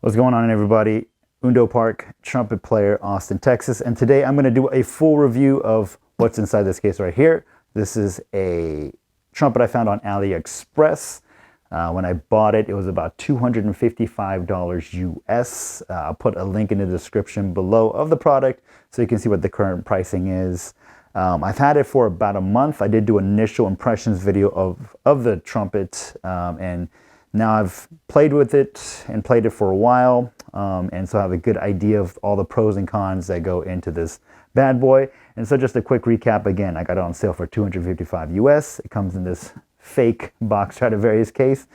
What's going on, everybody? Undo Park, trumpet player, Austin, Texas. And today I'm going to do a full review of what's inside this case right here. This is a trumpet I found on AliExpress. When I bought it, it was about $255 US. I'll put a link in the description below of the product so you can see what the current pricing is. I've had it for about a month. I did do an initial impressions video of the trumpet, and now I've played with it and played it for a while, and so I have a good idea of all the pros and cons that go into this bad boy. And so just a quick recap again, I got it on sale for $255 US. It comes in this fake box Stradivarius case.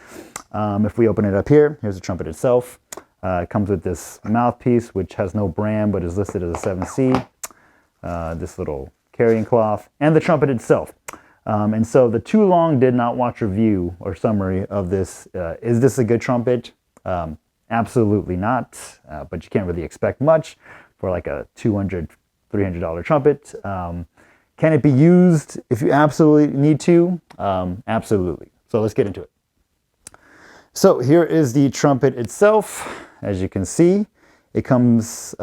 If we open it up here, here's the trumpet itself. It comes with this mouthpiece, which has no brand, but is listed as a 7C. This little carrying cloth, and the trumpet itself. And so the too long did not watch review or summary of this. Is this a good trumpet? Absolutely not, but you can't really expect much for like a $200, $300 trumpet. Can it be used if you absolutely need to? Absolutely. So let's get into it. So here is the trumpet itself. As you can see, it comes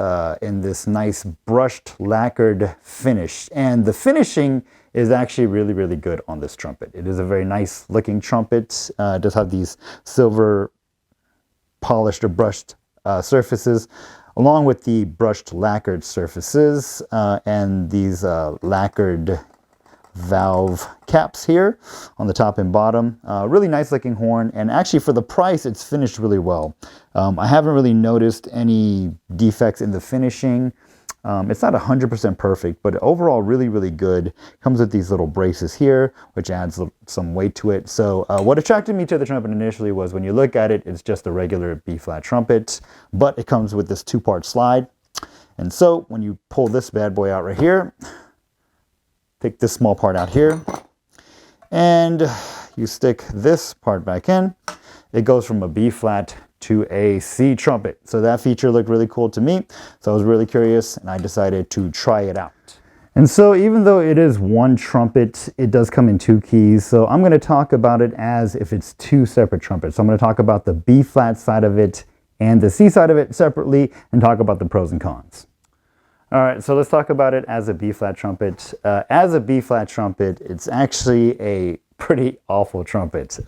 in this nice brushed lacquered finish, and the finishing is actually really, really good on this trumpet. It is a very nice looking trumpet. It does have these silver polished or brushed surfaces, along with the brushed lacquered surfaces and these lacquered valve caps here on the top and bottom. Really nice looking horn, and actually for the price it's finished really well. I haven't really noticed any defects in the finishing. It's not 100% perfect, but overall really, really good. Comes with these little braces here, which adds some weight to it. So what attracted me to the trumpet initially was when you look at it, it's just a regular B-flat trumpet, but it comes with this two-part slide. And so when you pull this bad boy out right here, take this small part out here, and you stick this part back in, it goes from a B-flat to a C trumpet. So that feature looked really cool to me. So I was really curious and I decided to try it out. And so even though it is one trumpet, it does come in two keys. So I'm going to talk about it as if it's two separate trumpets. So I'm going to talk about the B-flat side of it and the C side of it separately and talk about the pros and cons. All right, so let's talk about it as a B-flat trumpet. As a B-flat trumpet, it's actually a pretty awful trumpet.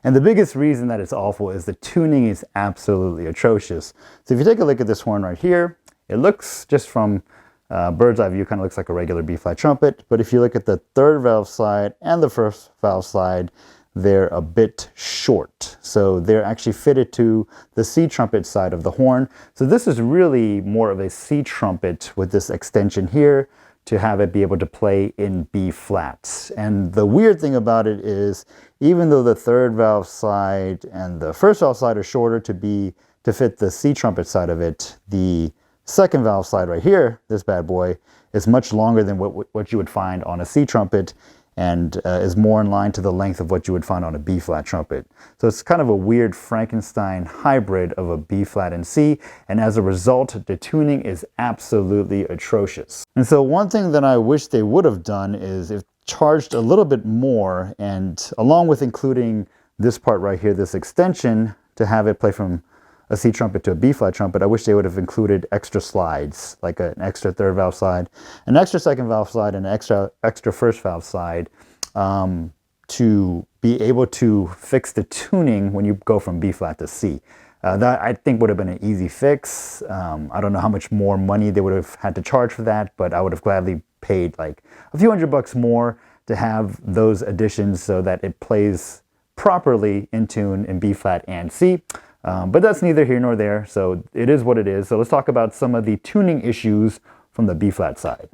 And the biggest reason that it's awful is the tuning is absolutely atrocious. So if you take a look at this horn right here, it looks, just from bird's eye view, kind of looks like a regular B-flat trumpet. But if you look at the third valve slide and the first valve slide, they're a bit short. So they're actually fitted to the C trumpet side of the horn. So this is really more of a C trumpet with this extension here to have it be able to play in B flats. And the weird thing about it is, even though the third valve slide and the first valve slide are shorter to fit the C trumpet side of it, the second valve slide right here, this bad boy, is much longer than what you would find on a C trumpet, and is more in line to the length of what you would find on a B-flat trumpet. So it's kind of a weird Frankenstein hybrid of a B-flat and C, and as a result, the tuning is absolutely atrocious. And so one thing that I wish they would have done is if charged a little bit more, and along with including this part right here, this extension, to have it play from a C trumpet to a B-flat trumpet, I wish they would have included extra slides, like an extra third valve slide, an extra second valve slide, and an extra first valve slide, to be able to fix the tuning when you go from B-flat to C. That I think would have been an easy fix. I don't know how much more money they would have had to charge for that, but I would have gladly paid like a few $100 more to have those additions so that it plays properly in tune in B-flat and C. But that's neither here nor there, so it is what it is. So let's talk about some of the tuning issues from the B-flat side.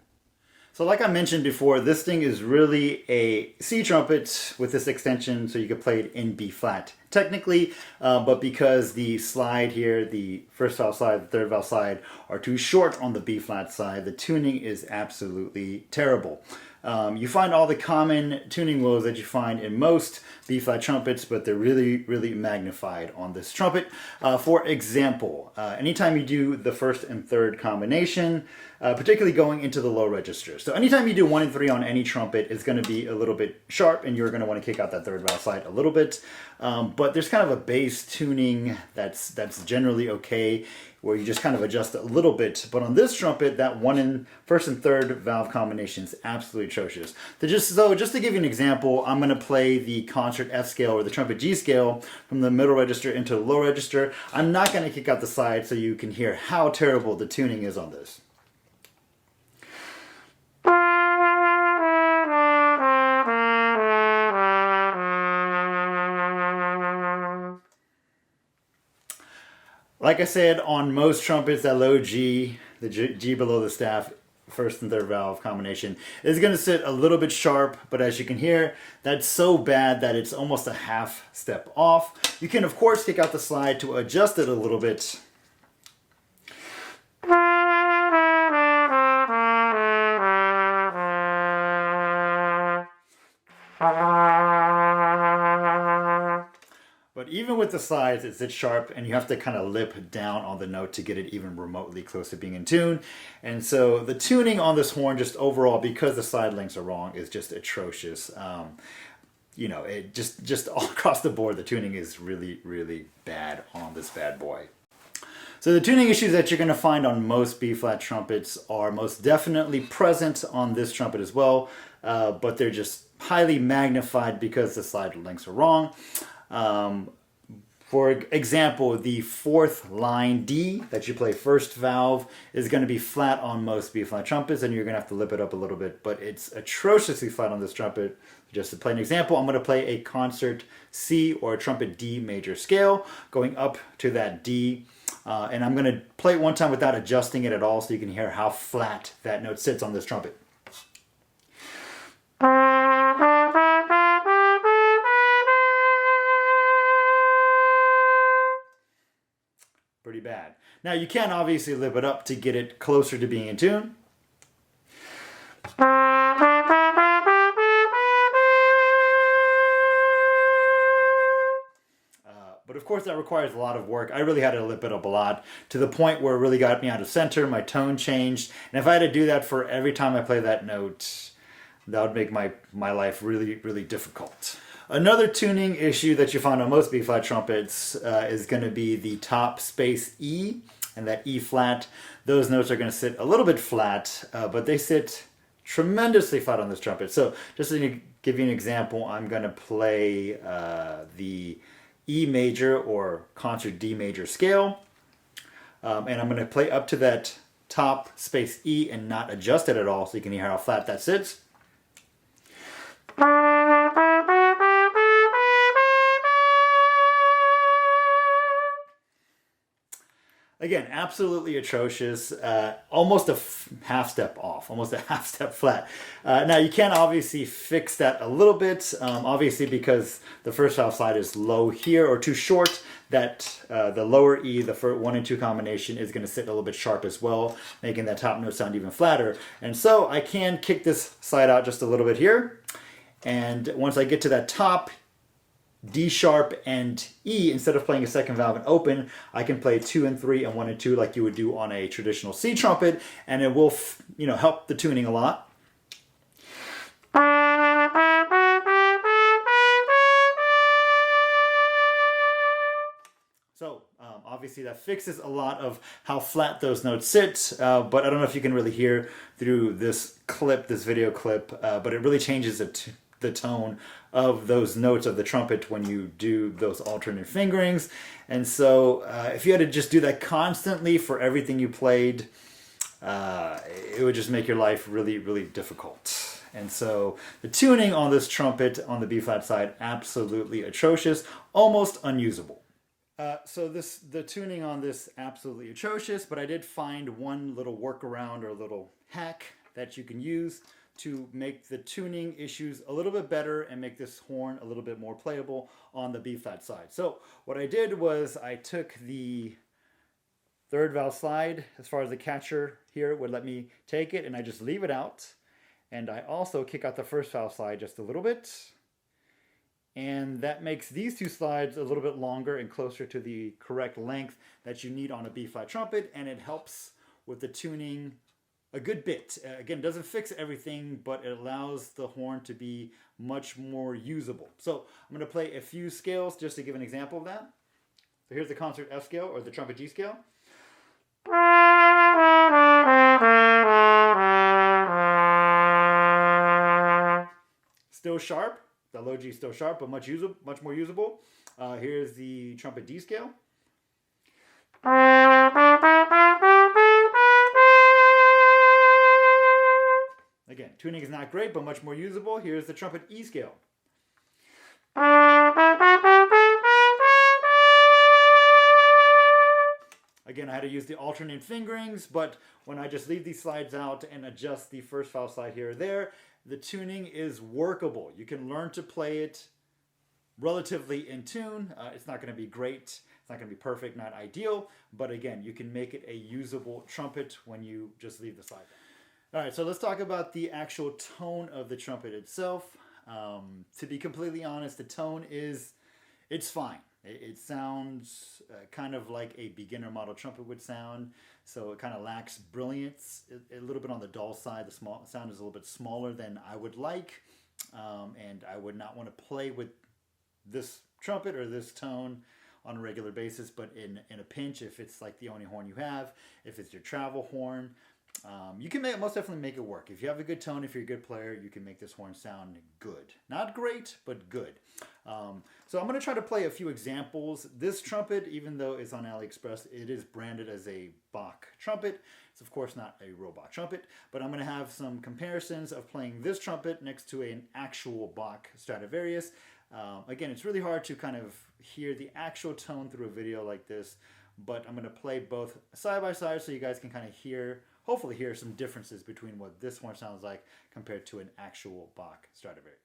So like I mentioned before, this thing is really a C trumpet with this extension so you could play it in B-flat technically, but because the slide here, the first valve slide, the third valve slide, are too short on the B-flat side, the tuning is absolutely terrible. You find all the common tuning woes that you find in most B-flat trumpets, but they're really, really magnified on this trumpet. For example, anytime you do the first and third combination, particularly going into the low register. So anytime you do 1 and 3 on any trumpet, it's going to be a little bit sharp, and you're going to want to kick out that third valve slide a little bit. But there's kind of a bass tuning that's generally okay, where you just kind of adjust a little bit. But on this trumpet, that first and third valve combination is absolutely atrocious. So just to give you an example, I'm going to play the concert F scale or the trumpet G scale from the middle register into the low register. I'm not going to kick out the slide so you can hear how terrible the tuning is on this. Like I said, on most trumpets, that low G, the G below the staff, first and third valve combination, is going to sit a little bit sharp, but as you can hear, that's so bad that it's almost a half step off. You can, of course, kick out the slide to adjust it a little bit. But even with the slides, it's sharp, and you have to kind of lip down on the note to get it even remotely close to being in tune. And so the tuning on this horn, just overall, because the slide lengths are wrong, is just atrocious. You know, it just all across the board, the tuning is really, really bad on this bad boy. So the tuning issues that you're going to find on most B-flat trumpets are most definitely present on this trumpet as well, but they're just highly magnified because the slide lengths are wrong. For example, the fourth line D that you play first valve is going to be flat on most B-flat trumpets, and you're going to have to lip it up a little bit, but it's atrociously flat on this trumpet. Just to play an example, I'm going to play a concert C or a trumpet D major scale, going up to that D, and I'm going to play it one time without adjusting it at all so you can hear how flat that note sits on this trumpet. Pretty bad. Now you can obviously lip it up to get it closer to being in tune. But of course that requires a lot of work. I really had to lip it up a lot to the point where it really got me out of center, my tone changed. And if I had to do that for every time I play that note, that would make my life really, really difficult. Another tuning issue that you find on most B-flat trumpets is going to be the top space E and that E flat. Those notes are going to sit a little bit flat, but they sit tremendously flat on this trumpet. So just to give you an example, I'm going to play the E major or concert D major scale, and I'm going to play up to that top space E and not adjust it at all so you can hear how flat that sits. Again, absolutely atrocious, almost a half step off, almost a half step flat. Now you can obviously fix that a little bit, obviously because the first valve slide is low here or too short, that the lower E, the 1 and 2 combination is going to sit a little bit sharp as well, making that top note sound even flatter. And so I can kick this slide out just a little bit here, and once I get to that top D sharp and E, instead of playing a second valve and open, I can play 2 and 3 and 1 and 2 like you would do on a traditional C trumpet, and it will, help the tuning a lot. So obviously that fixes a lot of how flat those notes sit, but I don't know if you can really hear through this video clip, but it really changes the tone of those notes of the trumpet when you do those alternate fingerings. And so if you had to just do that constantly for everything you played, it would just make your life really, really difficult. And so the tuning on this trumpet on the B-flat side, absolutely atrocious, almost unusable. So the tuning on this, absolutely atrocious, but I did find one little workaround or little hack that you can use to make the tuning issues a little bit better and make this horn a little bit more playable on the B-flat side. So what I did was I took the third valve slide as far as the catcher here would let me take it, and I just leave it out. And I also kick out the first valve slide just a little bit. And that makes these two slides a little bit longer and closer to the correct length that you need on a B-flat trumpet, and it helps with the tuning a good bit. Again, it doesn't fix everything, but it allows the horn to be much more usable. So I'm going to play a few scales just to give an example of that. So here's the concert F scale, or the trumpet G scale. Still sharp. The low G is still sharp, but much more usable. Here's the trumpet D scale. Again, tuning is not great, but much more usable. Here's the trumpet E scale. Again, I had to use the alternate fingerings, but when I just leave these slides out and adjust the first valve slide here or there, the tuning is workable. You can learn to play it relatively in tune. It's not going to be great. It's not going to be perfect, not ideal. But again, you can make it a usable trumpet when you just leave the slide down. All right, so let's talk about the actual tone of the trumpet itself. To be completely honest, the tone it's fine. It sounds kind of like a beginner model trumpet would sound. So it kind of lacks brilliance, a little bit on the dull side. The sound is a little bit smaller than I would like. And I would not want to play with this trumpet or this tone on a regular basis, but in a pinch, if it's like the only horn you have, if it's your travel horn, you can most definitely make it work. If you have a good tone, if you're a good player, you can make this horn sound good. Not great, but good. So I'm going to try to play a few examples. This trumpet, even though it's on AliExpress, it is branded as a Bach trumpet. It's of course not a real Bach trumpet, but I'm going to have some comparisons of playing this trumpet next to an actual Bach Stradivarius. Again, it's really hard to kind of hear the actual tone through a video like this, but I'm going to play both side by side so you guys can kind of hopefully hear some differences between what this horn sounds like compared to an actual Bach Stradivarius.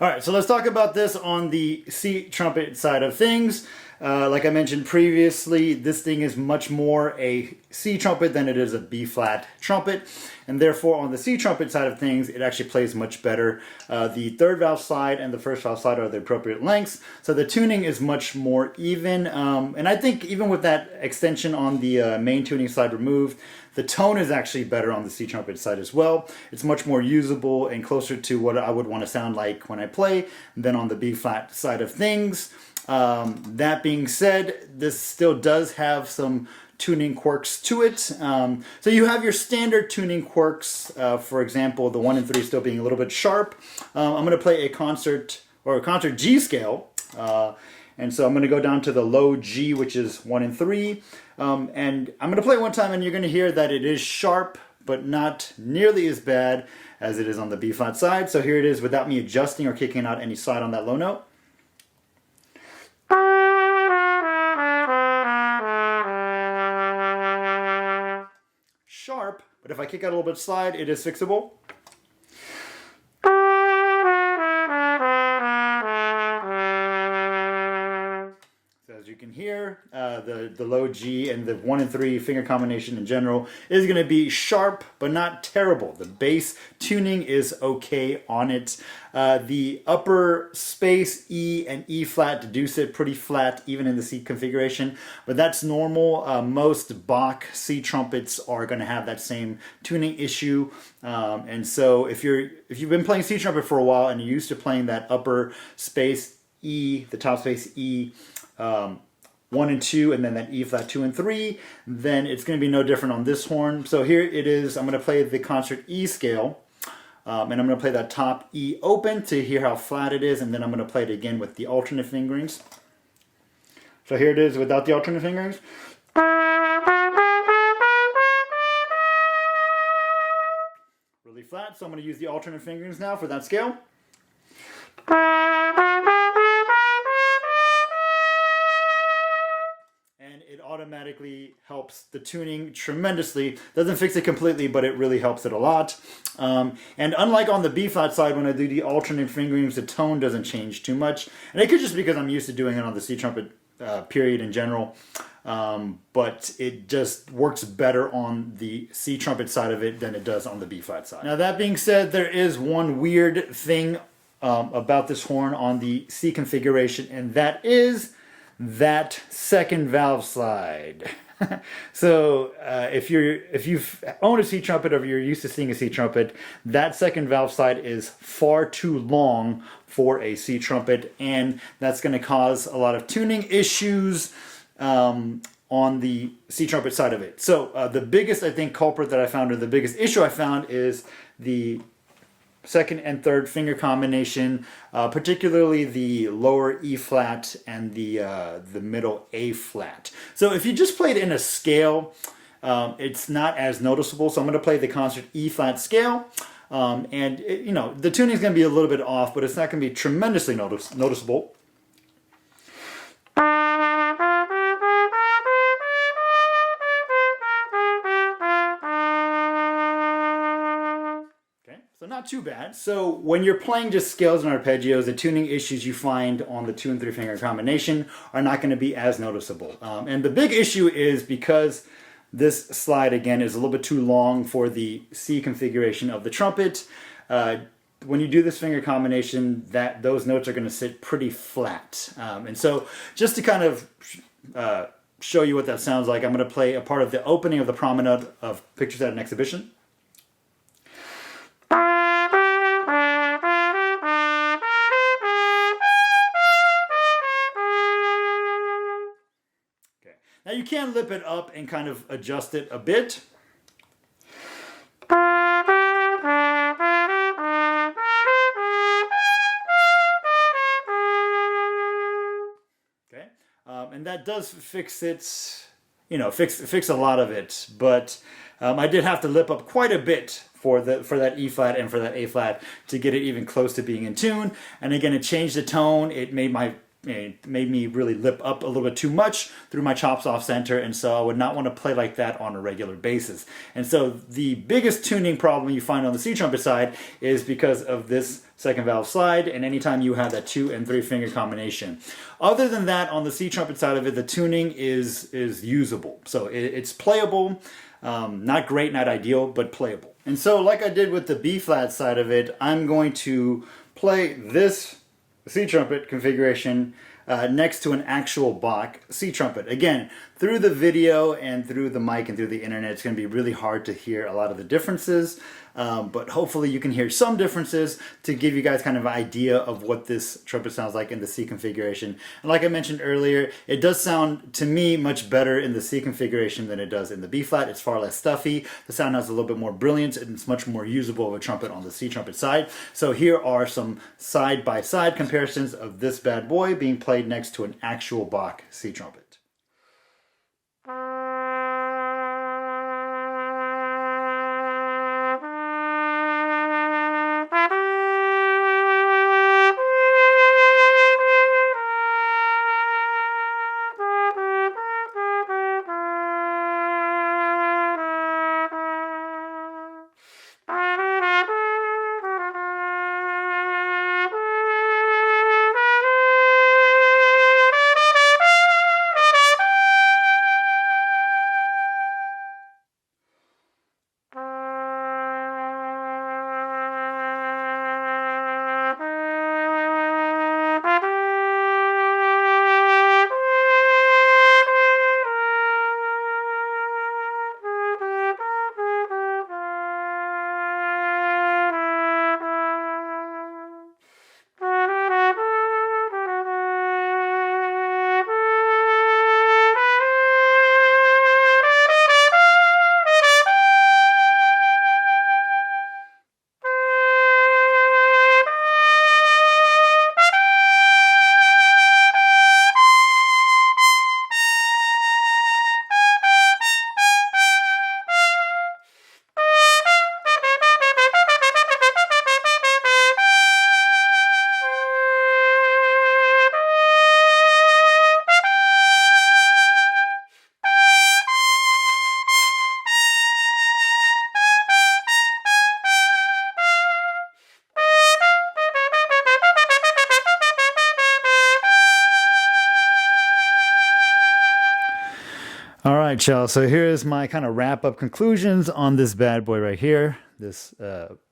All right, so let's talk about this on the C trumpet side of things. Like I mentioned previously, this thing is much more a C trumpet than it is a B flat trumpet, and therefore on the C trumpet side of things, it actually plays much better. The third valve slide and the first valve slide are the appropriate lengths, so the tuning is much more even. And I think even with that extension on the main tuning slide removed, the tone is actually better on the C trumpet side as well. It's much more usable and closer to what I would want to sound like when I play than on the B flat side of things. That being said, this still does have some tuning quirks to it. So you have your standard tuning quirks, for example, the 1 and 3 still being a little bit sharp. I'm going to play a concert G scale. And so I'm going to go down to the low G, which is 1 and 3. And I'm going to play it one time and you're going to hear that it is sharp, but not nearly as bad as it is on the B flat side. So here it is without me adjusting or kicking out any slide on that low note. Sharp, but if I kick out a little bit of slide, it is fixable. As you can hear, the low G and the 1 and 3 finger combination in general is going to be sharp, but not terrible. The bass tuning is okay on it. The upper space E and E flat do sit pretty flat, even in the C configuration, but that's normal. Most Bach C trumpets are going to have that same tuning issue, and so if you've been playing C trumpet for a while and you're used to playing that upper space E, the top space E, 1 and 2, and then that E flat 2 and 3, then it's going to be no different on this horn. So here it is. I'm going to play the concert E scale, and I'm going to play that top E open to hear how flat it is, and then I'm going to play it again with the alternate fingerings. So here it is without the alternate fingerings. Really flat, so I'm going to use the alternate fingerings now for that scale. Automatically helps the tuning tremendously. Doesn't fix it completely, but it really helps it a lot. And unlike on the B flat side, when I do the alternate fingerings, the tone doesn't change too much. And it could just be because I'm used to doing it on the C trumpet period in general. But it just works better on the C trumpet side of it than it does on the B flat side. Now that being said, there is one weird thing about this horn on the C configuration, and that is that second valve slide. So if you've owned a C trumpet or you're used to seeing a C trumpet, that second valve slide is far too long for a C trumpet, and that's going to cause a lot of tuning issues on the C trumpet side of it. So the biggest, I think, culprit that I found, or the biggest issue I found, is the second and third finger combination, particularly the lower E flat and the middle A flat. So if you just play it in a scale, it's not as noticeable. So I'm going to play the concert E flat scale, and the tuning is going to be a little bit off, but it's not going to be tremendously noticeable. So not too bad. So when you're playing just scales and arpeggios, the tuning issues you find on the 2 and 3 finger combination are not going to be as noticeable. And the big issue is because this slide, again, is a little bit too long for the C configuration of the trumpet. When you do this finger combination, those notes are going to sit pretty flat. And so just to kind of show you what that sounds like, I'm going to play a part of the opening of the promenade of Pictures at an Exhibition. Now you can lip it up and kind of adjust it a bit. Okay, and that does fix it, fix a lot of it. But I did have to lip up quite a bit for that E flat and for that A flat to get it even close to being in tune. And again, it changed the tone. It made me really lip up a little bit too much through my chops off center, and so I would not want to play like that on a regular basis. And so the biggest tuning problem you find on the C trumpet side is because of this second valve slide, and anytime you have that 2 and 3 finger combination. Other than that, on the C trumpet side of it, the tuning is usable. So it's playable, not great, not ideal, but playable. And so like I did with the B flat side of it, I'm going to play this C trumpet configuration next to an actual Bach C trumpet. Again, through the video and through the mic and through the internet, it's going to be really hard to hear a lot of the differences, but hopefully you can hear some differences to give you guys kind of an idea of what this trumpet sounds like in the C configuration. And like I mentioned earlier, it does sound, to me, much better in the C configuration than it does in the B flat. It's far less stuffy. The sound has a little bit more brilliance, and it's much more usable of a trumpet on the C trumpet side. So here are some side-by-side comparisons of this bad boy being played next to an actual Bach C trumpet. All right, y'all. So here's my kind of wrap up conclusions on this bad boy right here. This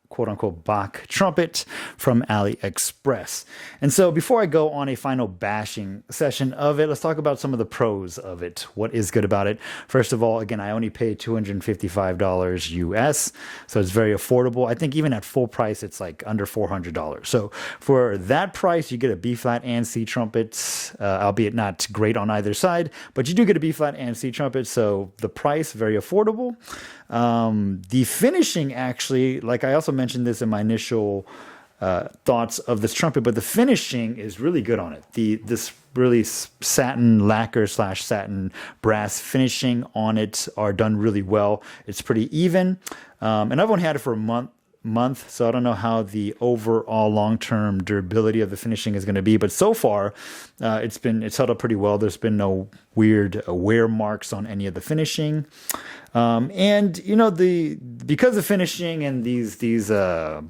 quote unquote Bach trumpet from AliExpress. And so before I go on a final bashing session of it, let's talk about some of the pros of it. What is good about it? First of all, again, I only paid $255 US, so it's very affordable. I think even at full price, it's like under $400. So for that price, you get a B flat and C trumpet, albeit not great on either side, but you do get a B flat and C trumpet. So the price, very affordable. The finishing, actually, like I also mentioned this in my initial thoughts of this trumpet, but the finishing is really good on it. This really satin lacquer / satin brass finishing on it are done really well. It's pretty even, and I've only had it for a month, so I don't know how the overall long-term durability of the finishing is going to be, but so far it's held up pretty well. There's been no weird wear marks on any of the finishing, and you know, because of finishing and these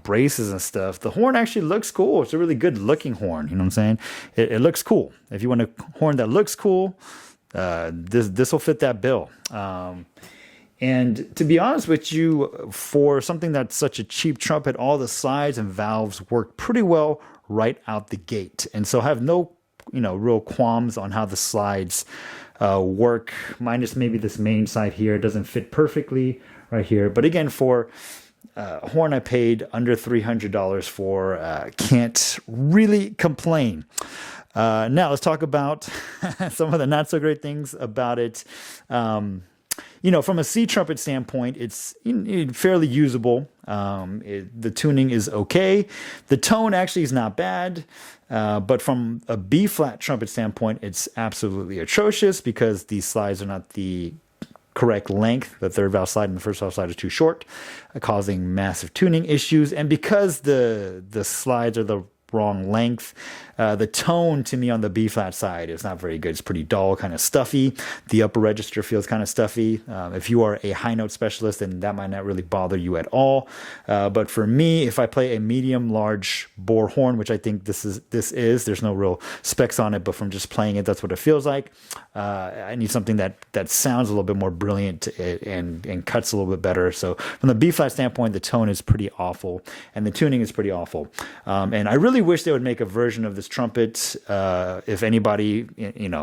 braces and stuff, the horn actually looks cool. It's a really good looking horn, you know what I'm saying? It looks cool. If you want a horn that looks cool, this will fit that bill. And to be honest with you, for something that's such a cheap trumpet, all the sides and valves work pretty well right out the gate. And so I have no, real qualms on how the slides work, minus maybe this main side here. It doesn't fit perfectly right here. But again, for a horn I paid under $300 for, can't really complain. Now let's talk about some of the not so great things about it. From a C trumpet standpoint, it's fairly usable. The tuning is okay. The tone actually is not bad. But from a B flat trumpet standpoint, it's absolutely atrocious because these slides are not the correct length. The third valve slide and the first valve slide is too short, causing massive tuning issues. And because the slides are the wrong length, the tone to me on the B flat side is not very good. It's pretty dull, kind of stuffy. The upper register feels kind of stuffy. If you are a high note specialist, then that might not really bother you at all. But for me, if I play a medium large bore horn, which I think this is, there's no real specs on it, but from just playing it, that's what it feels like. I need something that sounds a little bit more brilliant and cuts a little bit better. So from the B flat standpoint, the tone is pretty awful and the tuning is pretty awful. And I really wish they would make a version of this trumpet. If anybody,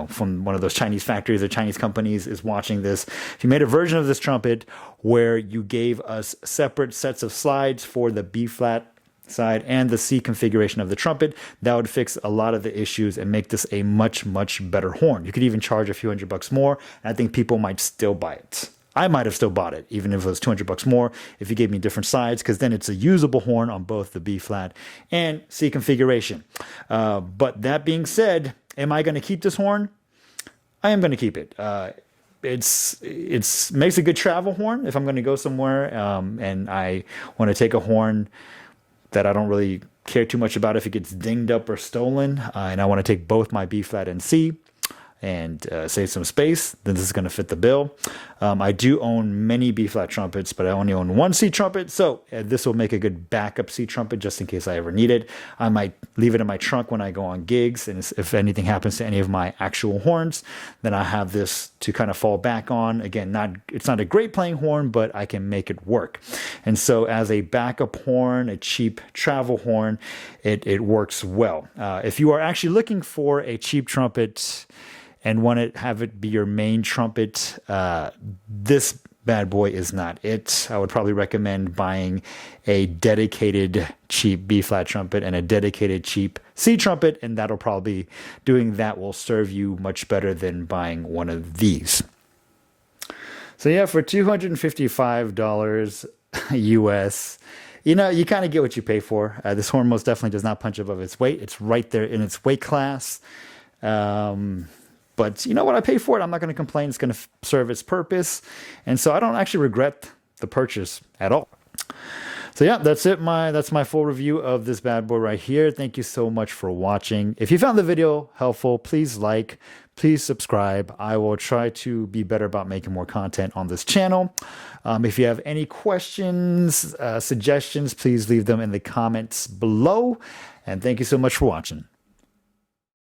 from one of those Chinese factories or Chinese companies is watching this, if you made a version of this trumpet where you gave us separate sets of slides for the B flat side and the C configuration of the trumpet, that would fix a lot of the issues and make this a much, much better horn. You could even charge a few $100 more, and I think people might still buy it. I might have still bought it, even if it was $200 more, if you gave me different sides, because then it's a usable horn on both the B flat and C configuration. But that being said, am I going to keep this horn? I am going to keep it. It's makes a good travel horn if I'm going to go somewhere and I want to take a horn that I don't really care too much about if it gets dinged up or stolen, and I want to take both my B flat and C and save some space, then this is going to fit the bill. I do own many B flat trumpets, but I only own one C trumpet, so this will make a good backup C trumpet just in case I ever need it. I might leave it in my trunk when I go on gigs, and if anything happens to any of my actual horns, then I have this to kind of fall back on. Again, it's not a great playing horn, but I can make it work. And so as a backup horn, a cheap travel horn, it works well. If you are actually looking for a cheap trumpet and want to have it be your main trumpet, this bad boy is not it. I would probably recommend buying a dedicated cheap B flat trumpet and a dedicated cheap C trumpet, and doing that will serve you much better than buying one of these. So yeah, for $255 US, you kind of get what you pay for. This horn most definitely does not punch above its weight. It's right there in its weight class. But you know what I pay for it? I'm not going to complain. It's going to serve its purpose. And so I don't actually regret the purchase at all. So yeah, that's it. That's my full review of this bad boy right here. Thank you so much for watching. If you found the video helpful, please please subscribe. I will try to be better about making more content on this channel. If you have any questions, suggestions, please leave them in the comments below. And thank you so much for watching.